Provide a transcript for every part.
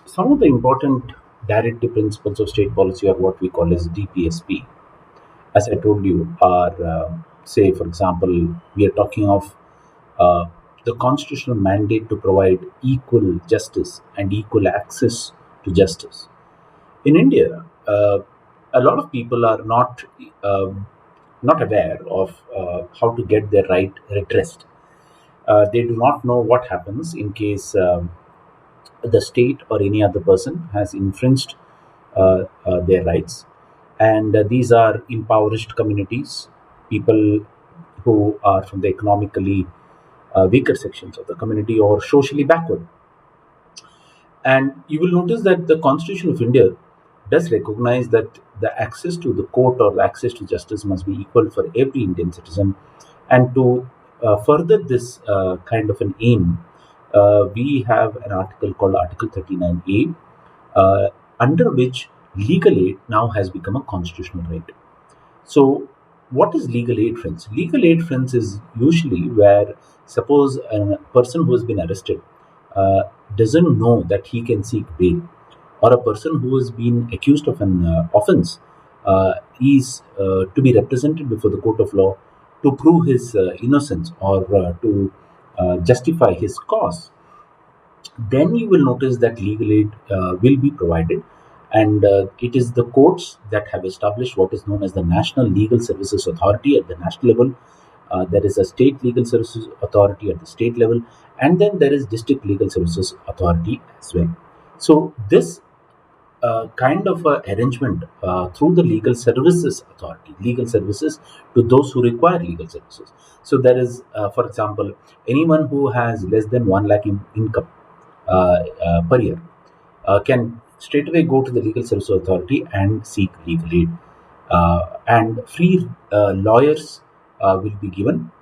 Some of the important directive principles of state policy are what we call as DPSP. As I told you, are say, for example, we are talking of uh, the constitutional mandate to provide equal justice and equal access to justice. In India, a lot of people are not aware of how to get their right redressed. They do not know what happens in case the state or any other person has infringed their rights. And these are impoverished communities, people who are from the economically weaker sections of the community or socially backward. And you will notice that the Constitution of India does recognize that the access to the court or the access to justice must be equal for every Indian citizen. And to further this kind of an aim, we have an article called Article 39A, under which legal aid now has become a constitutional right. So, what is legal aid, friends? Legal aid, friends, is usually where, suppose a person who has been arrested uh, doesn't know that he can seek bail, or a person who has been accused of an offense is to be represented before the court of law to prove his innocence or to justify his cause. Then you will notice that legal aid will be provided, and it is the courts that have established what is known as the National Legal Services Authority at the national level. There is a state legal services authority at the state level, and then there is district legal services authority as well. So this kind of a arrangement through the legal services authority, legal services to those who require legal services. So there is, for example, anyone who has less than 1 lakh income per year can straight away go to the legal service authority and seek legal aid. And free lawyers will be given,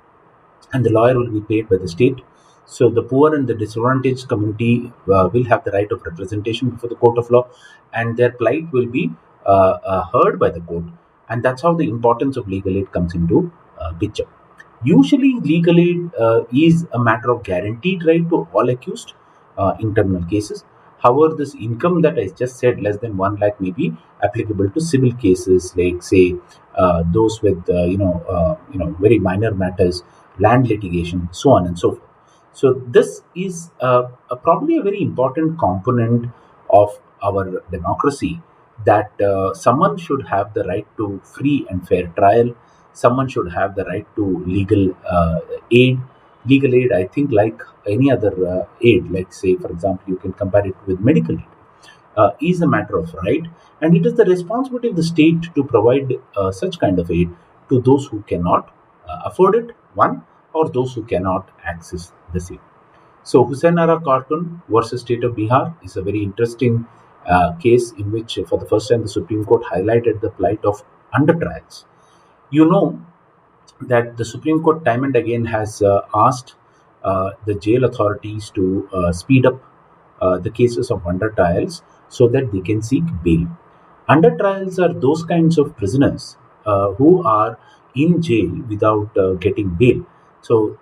and the lawyer will be paid by the state. So the poor and the disadvantaged community will have the right of representation before the court of law, and their plight will be heard by the court. And that's how the importance of legal aid comes into picture. Usually, legal aid is a matter of guaranteed right to all accused in criminal cases. However, this income that I just said, less than 1 lakh, may be applicable to civil cases, like say those with very minor matters, land litigation, so on and so forth. So this is probably a very important component of our democracy, that someone should have the right to free and fair trial. Someone should have the right to legal aid. Legal aid, I think, like any other aid, like say, for example, you can compare it with medical aid, is a matter of right, and it is the responsibility of the state to provide such kind of aid to those who cannot afford it, one, or those who cannot access the same. So, Hussain Ara cartoon versus State of Bihar is a very interesting case in which, for the first time, the Supreme Court highlighted the plight of under trials. You know that the Supreme Court time and again has asked the jail authorities to speed up the cases of under trials so that they can seek bail. Under trials are those kinds of prisoners who are in jail without getting bail. So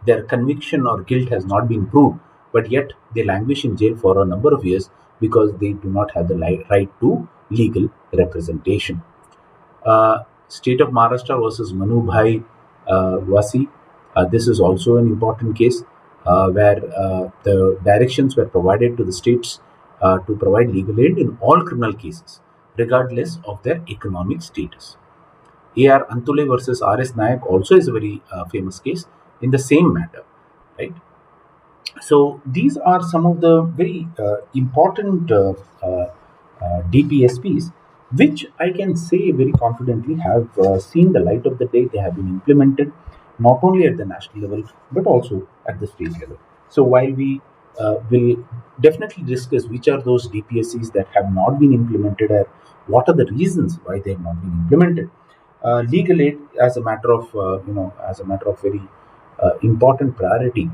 their conviction or guilt has not been proved, but yet they languish in jail for a number of years because they do not have the right to legal representation. State of Maharashtra versus Manu Bhai Wasi. This is also an important case where the directions were provided to the states to provide legal aid in all criminal cases, regardless of their economic status. A.R. Antule versus R.S. Nayak also is a very famous case in the same matter, right? So these are some of the very important DPSPs, which I can say very confidently have seen the light of the day. They have been implemented not only at the national level but also at the state level. So while we will definitely discuss which are those DPSCs that have not been implemented and what are the reasons why they have not been implemented, legal aid as a matter of as a matter of very important priority.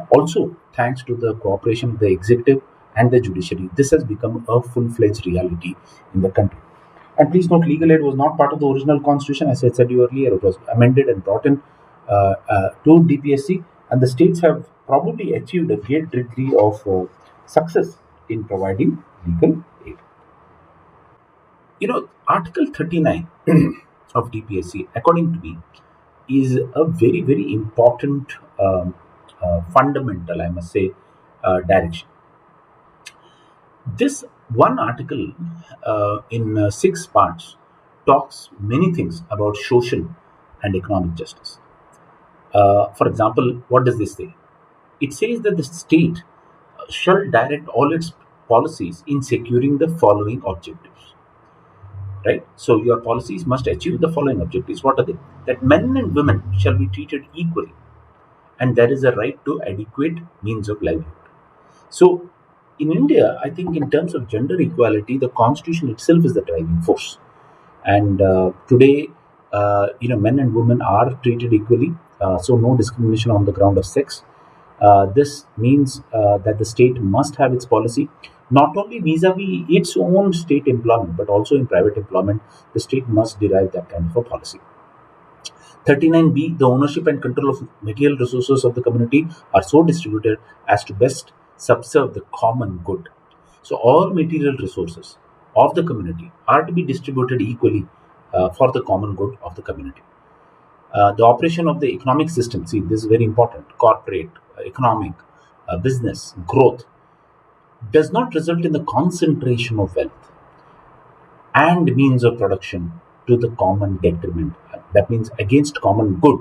Also, thanks to the cooperation of the executive and the judiciary, this has become a full-fledged reality in the country. And please note, legal aid was not part of the original constitution, as I said you earlier. It was amended and brought in to DPSC, and the states have probably achieved a great degree of success in providing legal aid. Article 39 of DPSC, according to me, is a very, very important fundamental, I must say, direction. This one article in six parts talks many things about social and economic justice. For example, what does this say? It says that the state shall direct all its policies in securing the following objectives. Right? So your policies must achieve the following objectives. What are they? That men and women shall be treated equally, and there is a right to adequate means of livelihood. So, in India, I think in terms of gender equality, the constitution itself is the driving force. And today, men and women are treated equally, so no discrimination on the ground of sex. This means that the state must have its policy not only vis-a-vis its own state employment, but also in private employment. The state must derive that kind of a policy. 39B, the ownership and control of material resources of the community are so distributed as to best subserve the common good. So, all material resources of the community are to be distributed equally for the common good of the community. The operation of the economic system, see, this is very important, corporate, economic, business, growth, does not result in the concentration of wealth and means of production to the common detriment. That means against common good,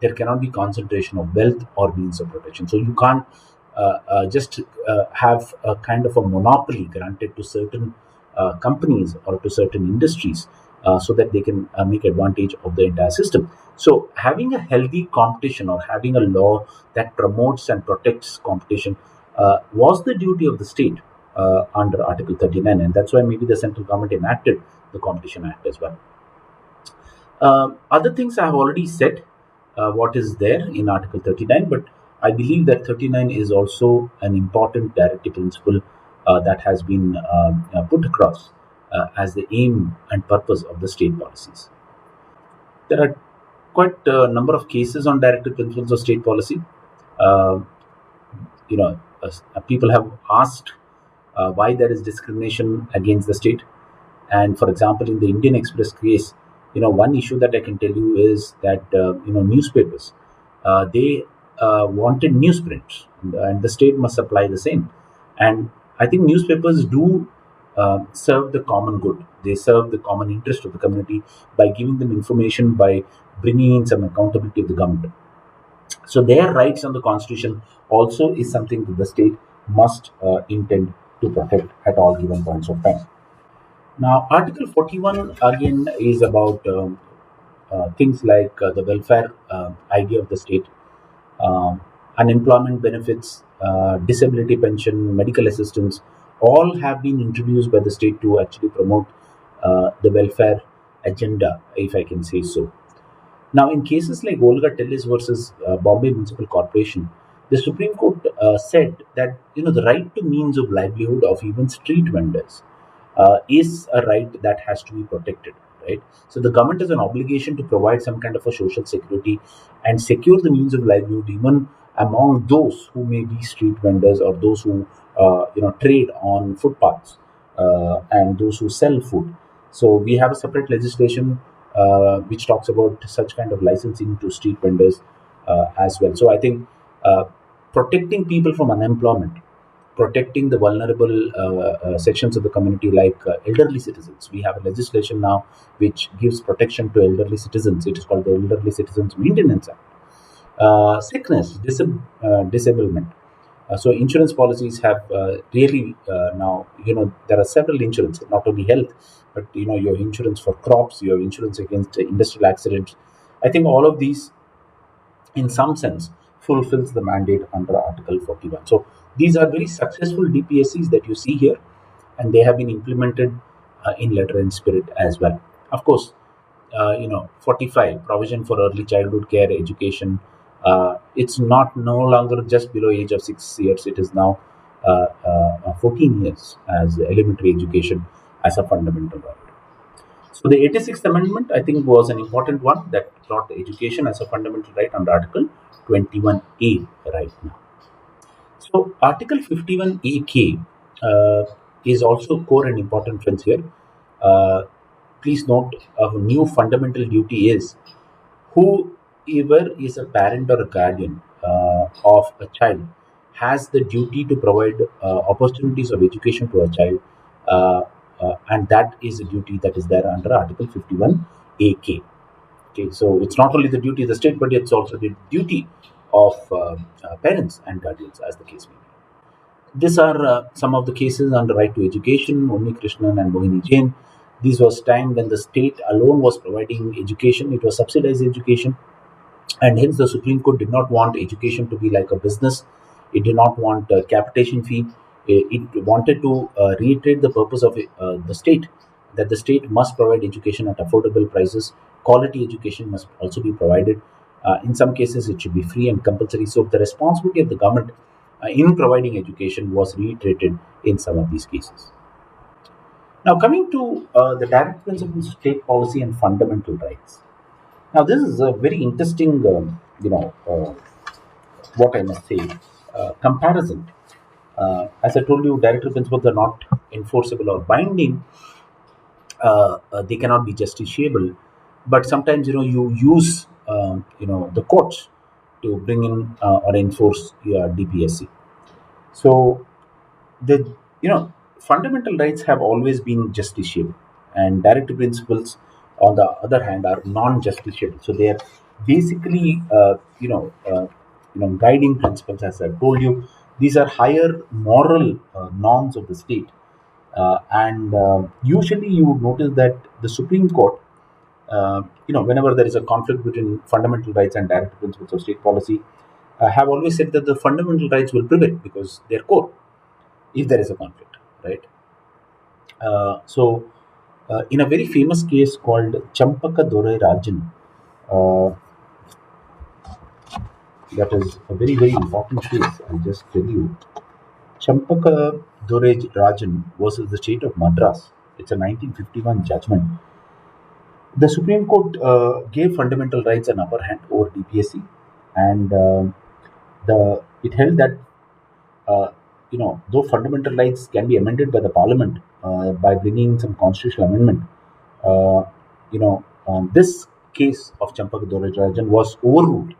there cannot be concentration of wealth or means of production. So you can't just have a kind of a monopoly granted to certain companies or to certain industries so that they can make advantage of the entire system. So having a healthy competition or having a law that promotes and protects competition was the duty of the state under Article 39, and that's why maybe the central government enacted the Competition Act as well. Other things I have already said, what is there in Article 39, but I believe that 39 is also an important directive principle that has been put across as the aim and purpose of the state policies. There are quite a number of cases on directive principles of state policy. Uh, People have asked why there is discrimination against the state. And for example, in the Indian Express case, one issue that I can tell you is that newspapers they wanted newsprint, and the state must supply the same. And I think newspapers do serve the common good. They serve the common interest of the community by giving them information, by bringing in some accountability of the government. So their rights on the constitution also is something that the state must intend to protect at all given points of time. Now, Article 41 again is about things like the welfare idea of the state, unemployment benefits, disability pension, medical assistance, all have been introduced by the state to actually promote the welfare agenda, if I can say so. Now, in cases like Olga Tellis versus Bombay Municipal Corporation, the Supreme Court said that the right to means of livelihood of even street vendors is a right that has to be protected. Right. So the government has an obligation to provide some kind of a social security and secure the means of livelihood even among those who may be street vendors or those who trade on footpaths and those who sell food. So we have a separate legislation which talks about such kind of licensing to street vendors as well. So I think protecting people from unemployment, protecting the vulnerable sections of the community like elderly citizens. We have a legislation now which gives protection to elderly citizens. It is called the Elderly Citizens Maintenance Act. Sickness, disablement. So insurance policies have really now, there are several insurance, not only health, but your insurance for crops, your insurance against industrial accidents. I think all of these, in some sense, fulfills the mandate under Article 41. So these are very successful DPSCs that you see here, and they have been implemented in letter and spirit as well. Of course, 45, provision for early childhood care education. It's not no longer just below age of 6 years. It is now 14 years as elementary education as a fundamental right. So the 86th Amendment, I think, was an important one that brought education as a fundamental right under Article 21A right now. So Article 51AK uh, is also core and important, friends. Here, uh, please note a new fundamental duty is whoever is a parent or a guardian of a child has the duty to provide opportunities of education to a child, uh, and that is a duty that is there under Article 51 AK. Okay, so it's not only the duty of the state, but it's also the duty of parents and guardians, as the case may be. These are some of the cases under right to education, Omni Krishnan and Mohini Jain. This was time when the state alone was providing education. It was subsidized education, and hence the Supreme Court did not want education to be like a business. It did not want a capitation fee. It wanted to reiterate the purpose of the state, that the state must provide education at affordable prices. Quality education must also be provided. In some cases it should be free and compulsory. So the responsibility of the government in providing education was reiterated in some of these cases. Now, coming to the direct principles of state policy and fundamental rights. Now, this is a very interesting, what I must say, comparison. As I told you, directive principles are not enforceable or binding. They cannot be justiciable. But sometimes, you use, the courts to bring in or enforce your DPSC. So, the fundamental rights have always been justiciable, and directive principles on the other hand are non-justiciable. So they are basically guiding principles. As I told you, these are higher moral norms of the state, and usually you would notice that the Supreme Court, whenever there is a conflict between fundamental rights and directive principles of state policy, have always said that the fundamental rights will prevail because they're core if there is a conflict, right? In a very famous case called Champaka Dore Rajan, uh, that is a very, very important case. I'll just tell you. Champaka Dore Rajan versus the state of Madras. It's a 1951 judgment. The Supreme Court gave fundamental rights an upper hand over DPSC, and it held that though fundamental rights can be amended by the parliament by bringing some constitutional amendment, uh, this case of Champak Dorajarajan was overruled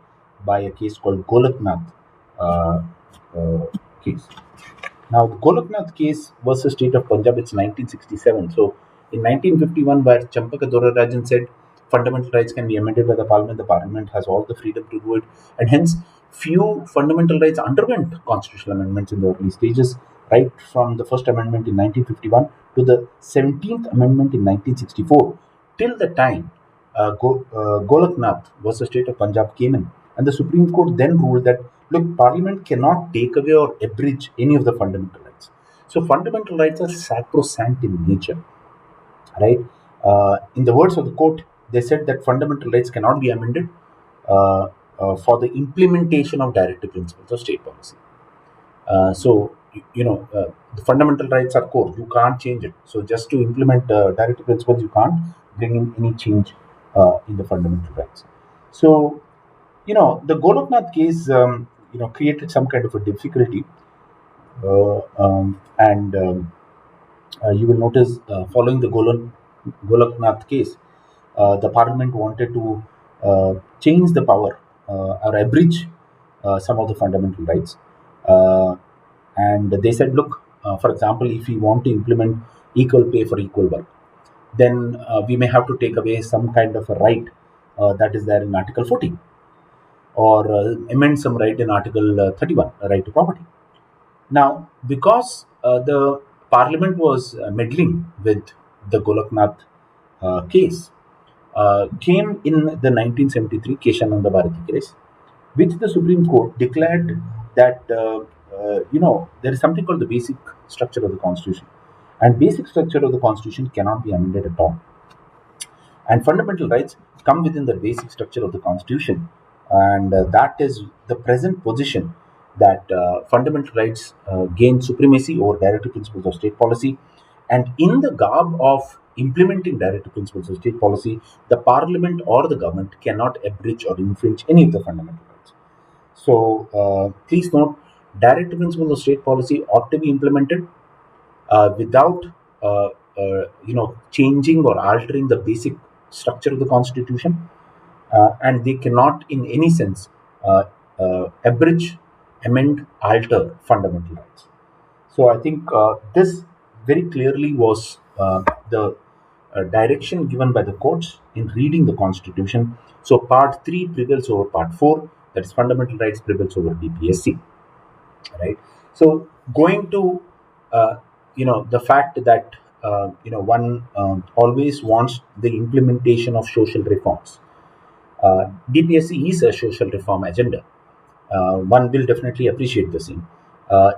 by a case called Golaknath uh, case. Now, the Golaknath case versus State of Punjab, it's 1967. So, in 1951, where Champaka Dorarajan said fundamental rights can be amended by the parliament has all the freedom to do it, and hence few fundamental rights underwent constitutional amendments in the early stages, right from the First Amendment in 1951 to the 17th Amendment in 1964, till the time Golaknath was the state of Punjab came in, and the Supreme Court then ruled that look, Parliament cannot take away or abridge any of the fundamental rights. So fundamental rights are sacrosanct in nature, right? In the words of the court, they said that fundamental rights cannot be amended for the implementation of directive principles of state policy. The fundamental rights are core. You can't change it. So just to implement directive principles, you can't bring in any change in the fundamental rights. So, the Goloknath case, created some kind of a difficulty, and you will notice following the Goloknath case, the parliament wanted to change the power or abridge some of the fundamental rights. And they said, look, for example, if we want to implement equal pay for equal work, then we may have to take away some kind of a right that is there in Article 14, or amend some right in Article 31, a right to property. Now, because the parliament was meddling with the Goloknath case, came in the 1973 Keshananda Bharati case, which the Supreme Court declared that there is something called the basic structure of the Constitution, and basic structure of the Constitution cannot be amended at all. And fundamental rights come within the basic structure of the Constitution, and that is the present position that fundamental rights gain supremacy over directive principles of state policy. And in the garb of implementing directive principles of state policy, the parliament or the government cannot abridge or infringe any of the fundamental rights. So please note, directive principles of state policy ought to be implemented, without changing or altering the basic structure of the constitution, and they cannot in any sense abridge, amend, alter fundamental rights. So I think this very clearly was the direction given by the courts in reading the constitution. So part 3 prevails over part 4, that is fundamental rights prevails over DPSC, right? So going to the fact that one always wants the implementation of social reforms. DPSC is a social reform agenda. One will definitely appreciate the same.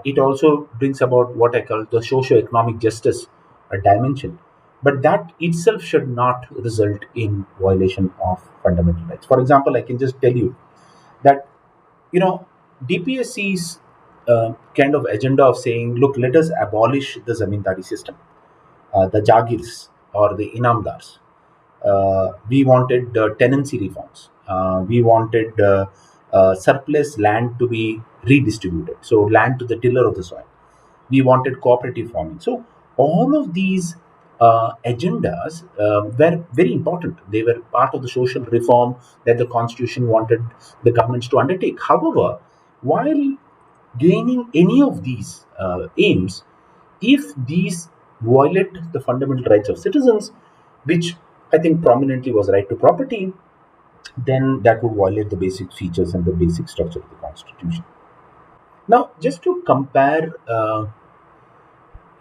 It also brings about what I call the socio-economic justice dimension, but that itself should not result in violation of fundamental rights. For example, I can just tell you that you know DPSC's kind of agenda of saying, look, let us abolish the zamindari system, the jagirs or the inamdars. We wanted tenancy reforms. We wanted surplus land to be redistributed, so land to the tiller of the soil. We wanted cooperative farming. So all of these agendas were very important. They were part of the social reform that the constitution wanted the governments to undertake. However, while gaining any of these aims, if these violate the fundamental rights of citizens, which I think prominently was right to property, then that would violate the basic features and the basic structure of the constitution. Now, just to compare,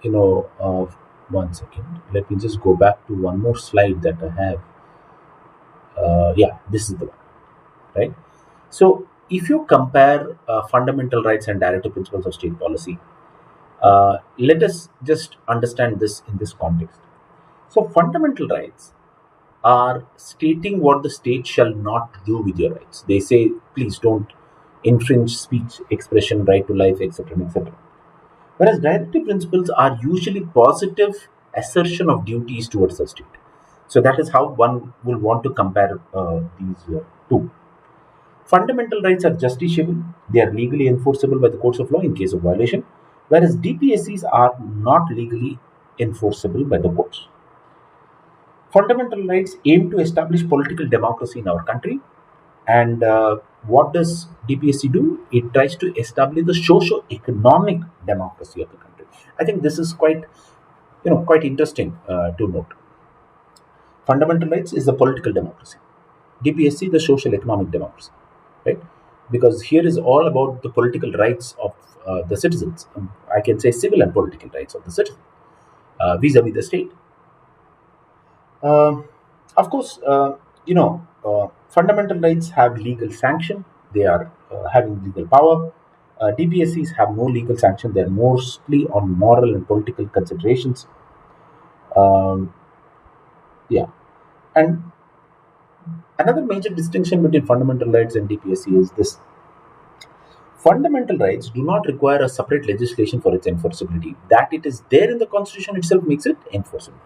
you know, uh, one second, let me just go back to one more slide that I have. Yeah, this is the one, right? So, if you compare fundamental rights and directive principles of state policy, let us just understand this in this context. So, fundamental rights are stating what the state shall not do with your rights. They say, please don't infringe speech, expression, right to life, etc., etc. Whereas directive principles are usually positive assertion of duties towards the state. So that is how one will want to compare these two. Fundamental rights are justiciable; they are legally enforceable by the courts of law in case of violation, whereas DPSCs are not legally enforceable by the courts. Fundamental rights aim to establish political democracy in our country. And what does DPSC do? It tries to establish the socio-economic democracy of the country. I think this is quite interesting to note. Fundamental rights is the political democracy. DPSC, the social economic democracy, right? Because here is all about the political rights of the citizens. I can say civil and political rights of the citizen vis-a-vis the state. Um of course, fundamental rights have legal sanction. They are having legal power. DPSCs have no legal sanction. They are mostly on moral and political considerations. Um, yeah, and another major distinction between fundamental rights and DPSC is this: fundamental rights do not require a separate legislation for its enforceability. That it is there in the constitution itself makes it enforceable.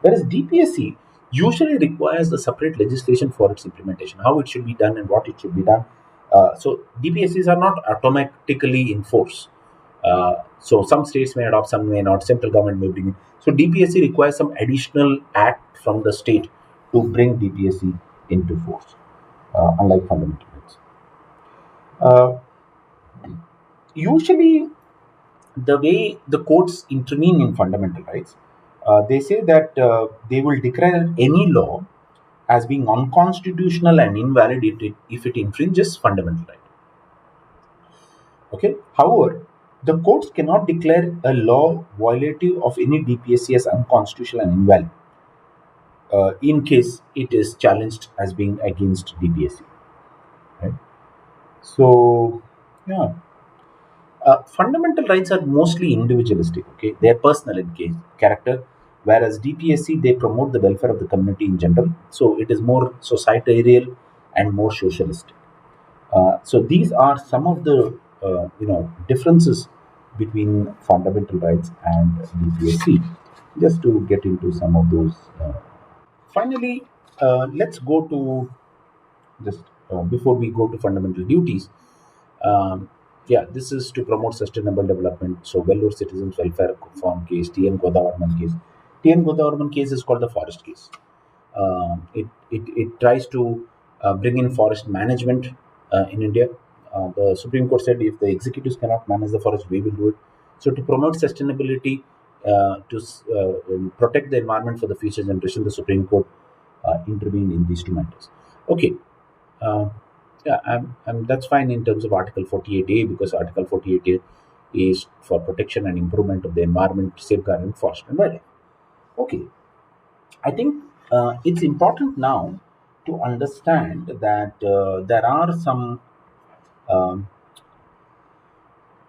Whereas DPSC usually requires a separate legislation for its implementation, how it should be done and what it should be done. So DPSCs are not automatically enforced. So some states may adopt, some may not. Central government may bring it. So DPSC requires some additional act from the state to bring DPSC into force, unlike fundamental rights. Uh, Usually, the way the courts intervene in fundamental rights, they say that they will declare any law as being unconstitutional and invalid if it infringes fundamental right. Okay. However, the courts cannot declare a law violative of any DPSC as unconstitutional and invalid in case it is challenged as being against DPSC. Right. So, yeah. Fundamental rights are mostly individualistic, okay? They are personal in character, whereas DPSC, they promote the welfare of the community in general. So it is more societal and more socialistic. So these are some of the differences between fundamental rights and DPSC. Just to get into some of those. Finally, let's go to just before we go to fundamental duties. Um, Yeah, this is to promote sustainable development. So, Vellore Citizens Welfare Farm case, TN Godavarman case. TN Godavarman case is called the forest case. It tries to bring in forest management in India. The Supreme Court said if the executives cannot manage the forest, we will do it. So, to promote sustainability, protect the environment for the future generation, the Supreme Court intervened in these two matters. Okay, uh, yeah, that's fine in terms of Article 48A because Article 48A is for protection and improvement of the environment, safeguarding forest and wildlife. Okay, I think it's important now to understand that there are some um,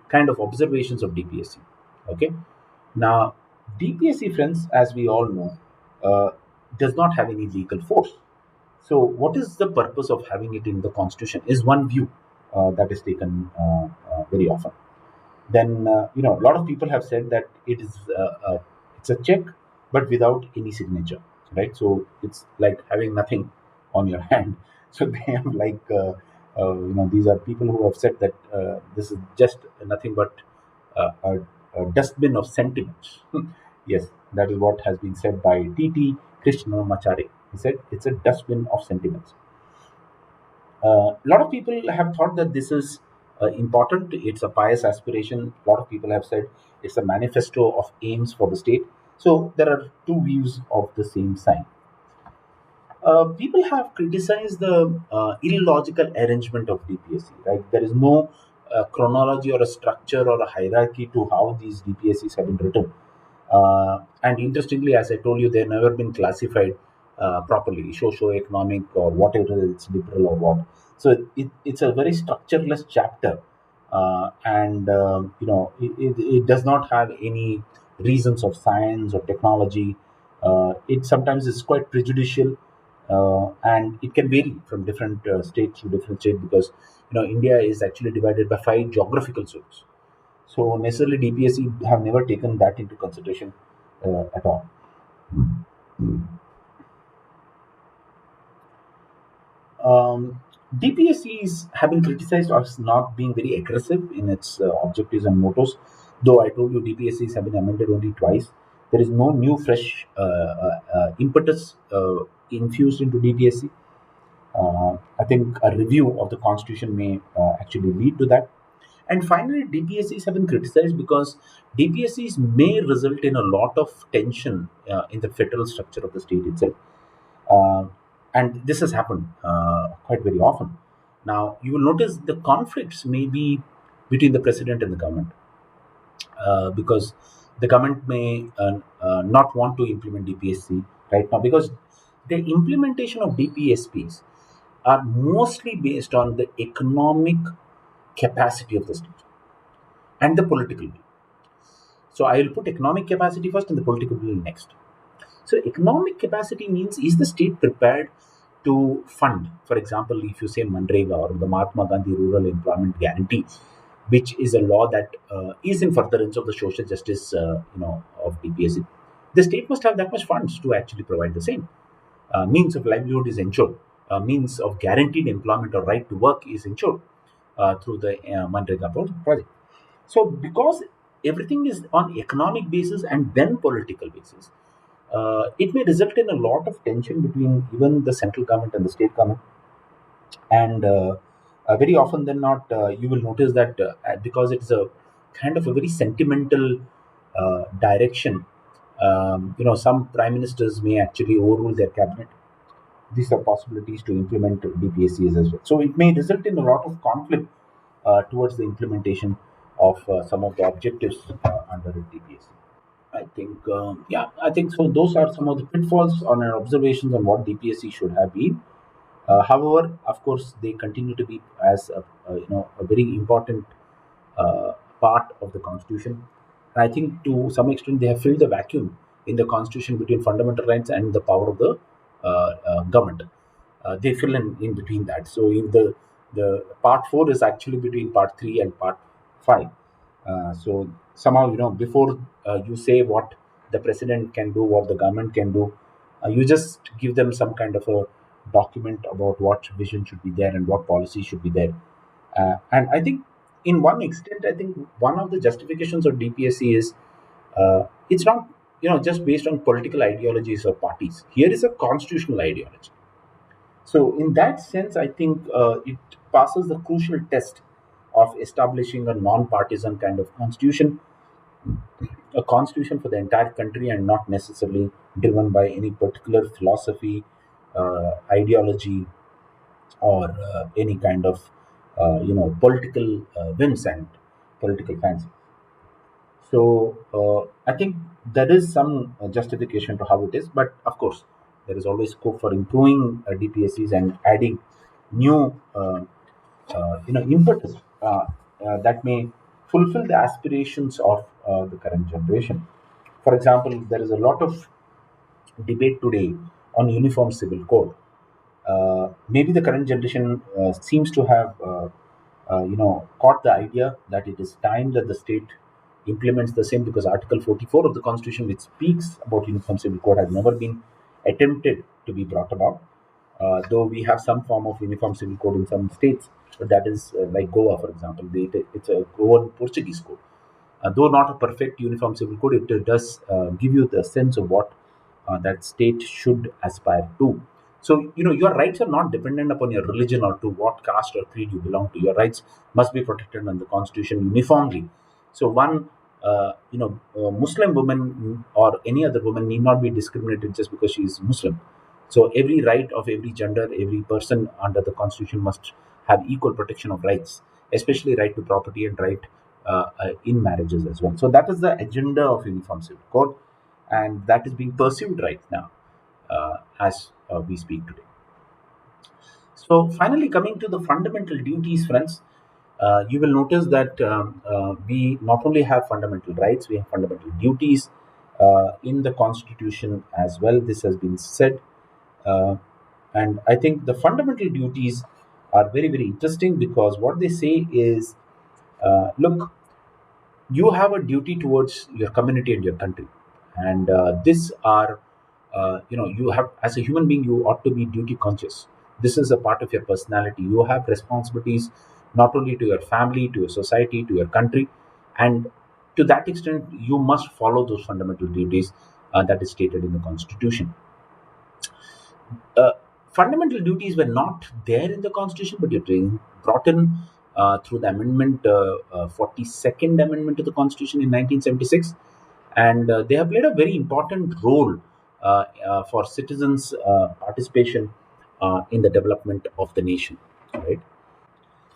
kind of observations of DPSC. Okay, now DPSC, friends, as we all know, uh, does not have any legal force. So, what is the purpose of having it in the constitution? Is one view that is taken very often. Then a lot of people have said that it's a check but without any signature, right? So it's like having nothing on your hand. So they have like these are people who have said that this is just nothing but a dustbin of sentiments. Yes, that is what has been said by Krishna Machare. He said it's a dustbin of sentiments. A lot of people have thought that this is important. It's a pious aspiration. A lot of people have said it's a manifesto of aims for the state. So there are two views of the same sign. People have criticized the illogical arrangement of DPSC. Right, there is no chronology or a structure or a hierarchy to how these DPSCs have been written. And interestingly, as I told you, they've never been classified properly, socio-economic or whatever, it's liberal or what. So it's a very structureless chapter, and it does not have any reasons of science or technology. It sometimes is quite prejudicial, and it can vary from different states to different states because India is actually divided by five geographical zones. So necessarily DPSC have never taken that into consideration at all. Um, DPSCs have been criticized as not being very aggressive in its objectives and mottos. Though I told you DPSCs have been amended only twice, there is no new fresh impetus infused into DPSC. I think a review of the constitution may actually lead to that. And finally, DPSCs have been criticized because DPSCs may result in a lot of tension in the federal structure of the state itself. Uh, and this has happened quite very often. Now, you will notice the conflicts may be between the president and the government because the government may not want to implement DPSC right now because the implementation of DPSPs are mostly based on the economic capacity of the state and the political will. So I will put economic capacity first and the political will next. So economic capacity means is the state prepared to fund, for example, if you say Manrega or the Mahatma Gandhi Rural Employment Guarantee, which is a law that is in furtherance of the social justice, of DPSC. The state must have that much funds to actually provide the same. Means of livelihood is ensured. Means of guaranteed employment or right to work is ensured through the Manrega project. So, because everything is on economic basis and then political basis, it may result in a lot of tension between even the central government and the state government. And very often than not, you will notice that because it's a kind of a very sentimental direction, some prime ministers may actually overrule their cabinet. These are possibilities to implement DPSCs as well. So it may result in a lot of conflict towards the implementation of some of the objectives under DPSC. I think so. Those are some of the pitfalls on our observations on what DPSC should have been. However, of course, they continue to be as a very important part of the constitution. And I think to some extent they have filled the vacuum in the constitution between fundamental rights and the power of the government. They fill in between that. So in the part four is actually between part three and part five. So somehow before you say what the president can do, what the government can do, you just give them some kind of a document about what vision should be there and what policy should be there. And I think in one extent, I think one of the justifications of DPSC is it's not just based on political ideologies or parties. Here is a constitutional ideology. So in that sense, I think it passes the crucial test of establishing a non-partisan kind of constitution, a constitution for the entire country, and not necessarily driven by any particular philosophy, ideology, or any kind of political whims and political fancy. So I think there is some justification to how it is, but of course there is always scope for improving DPSCs and adding new impetus that may fulfill the aspirations of the current generation. For example, there is a lot of debate today on uniform civil code. Maybe the current generation seems to have caught the idea that it is time that the state implements the same, because Article 44 of the Constitution, which speaks about uniform civil code, has never been attempted to be brought about. Though we have some form of uniform civil code in some states, but that is like Goa, for example. It's a Goan Portuguese code. Though not a perfect uniform civil code, it does give you the sense of what that state should aspire to. So, your rights are not dependent upon your religion or to what caste or creed you belong to. Your rights must be protected under the Constitution uniformly. So, one, Muslim woman or any other woman need not be discriminated just because she is Muslim. So, every right of every gender, every person under the Constitution must have equal protection of rights, especially right to property and right in marriages as well. So, that is the agenda of Uniform Civil Code, and that is being pursued right now as we speak today. So, finally, coming to the fundamental duties, friends, you will notice that we not only have fundamental rights, we have fundamental duties in the Constitution as well. This has been said. Uh, and I think the fundamental duties are very, very interesting, because what they say is look, you have a duty towards your community and your country, and this are you have, as a human being, you ought to be duty conscious. This is a part of your personality. You have responsibilities not only to your family, to your society, to your country, and to that extent you must follow those fundamental duties that is stated in the Constitution. uh, Fundamental duties were not there in the Constitution, but it was brought in through the amendment, 42nd Amendment to the Constitution in 1976, and they have played a very important role for citizens' participation in the development of the nation. Right.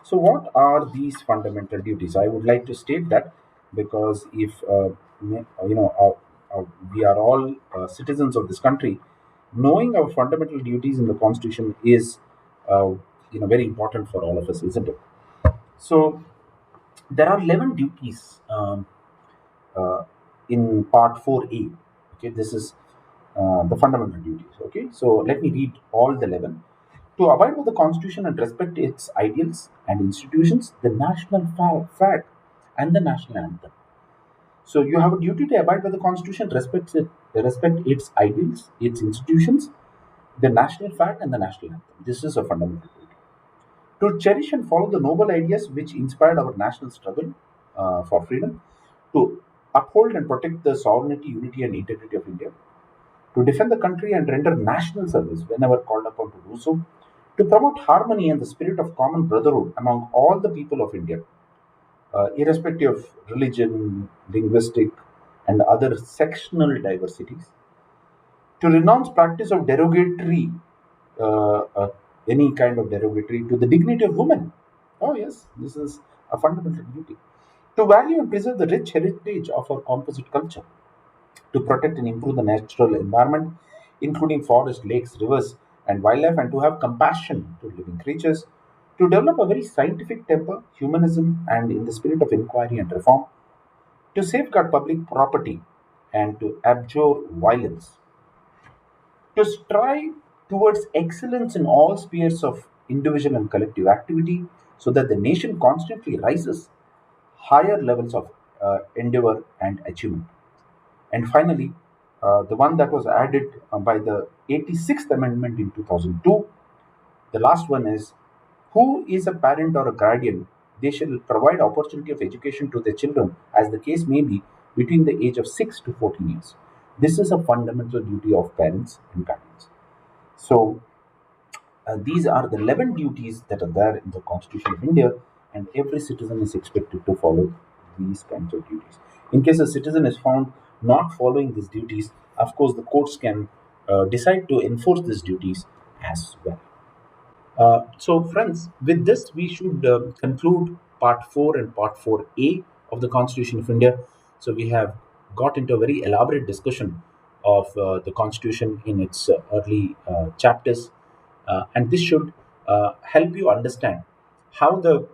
So, what are these fundamental duties? I would like to state that, because if we are all citizens of this country, knowing our fundamental duties in the Constitution is uh, very important for all of us, isn't it? So, there are 11 duties uh, in Part 4A. Okay, this is the fundamental duties. Okay, so let me read all the 11. To abide by the Constitution and respect its ideals and institutions, the national flag and the national anthem. So you have a duty to abide by the Constitution, respect its ideals, its institutions, the national flag and the national anthem. This is a fundamental duty. To cherish and follow the noble ideas which inspired our national struggle for freedom, to uphold and protect the sovereignty, unity, and integrity of India, to defend the country and render national service whenever called upon to do so, to promote harmony and the spirit of common brotherhood among all the people of India, irrespective of religion, linguistic, and other sectional diversities, to renounce practice of derogatory, uh, uh, any kind of derogatory to the dignity of women. Oh yes, this is a fundamental duty. To value and preserve the rich heritage of our composite culture, to protect and improve the natural environment, including forests, lakes, rivers, and wildlife, and to have compassion to living creatures, to develop a very scientific temper, humanism, and in the spirit of inquiry and reform, to safeguard public property, and to abjure violence, to strive towards excellence in all spheres of individual and collective activity, so that the nation constantly rises higher levels of endeavor and achievement. And finally, the one that was added by the 86th Amendment in 2002, the last one is, who is a parent or a guardian they shall provide opportunity of education to their children, as the case may be, between the age of 6 to 14 years. This is a fundamental duty of parents and guardians. So, these are the 11 duties that are there in the Constitution of India, and every citizen is expected to follow these kinds of duties. In case a citizen is found not following these duties, of course, the courts can decide to enforce these duties as well. So, friends, with this, we should conclude part 4 and part 4A of the Constitution of India. So, we have got into a very elaborate discussion of the Constitution in its early chapters, and this should help you understand how the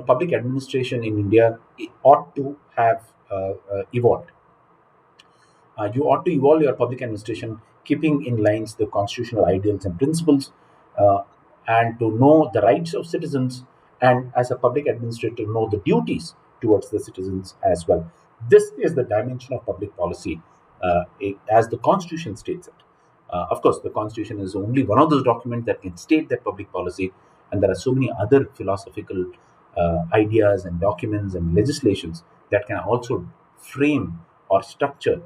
public administration in India ought to have evolved. You ought to evolve your public administration keeping in lines the constitutional ideals and principles, uh, and to know the rights of citizens, and as a public administrator know the duties towards the citizens as well. This is the dimension of public policy, as the constitution states it. Of course, the constitution is only one of those documents that can state that public policy, and there are so many other philosophical ideas and documents and legislations that can also frame or structure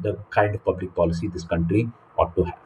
the kind of public policy this country ought to have.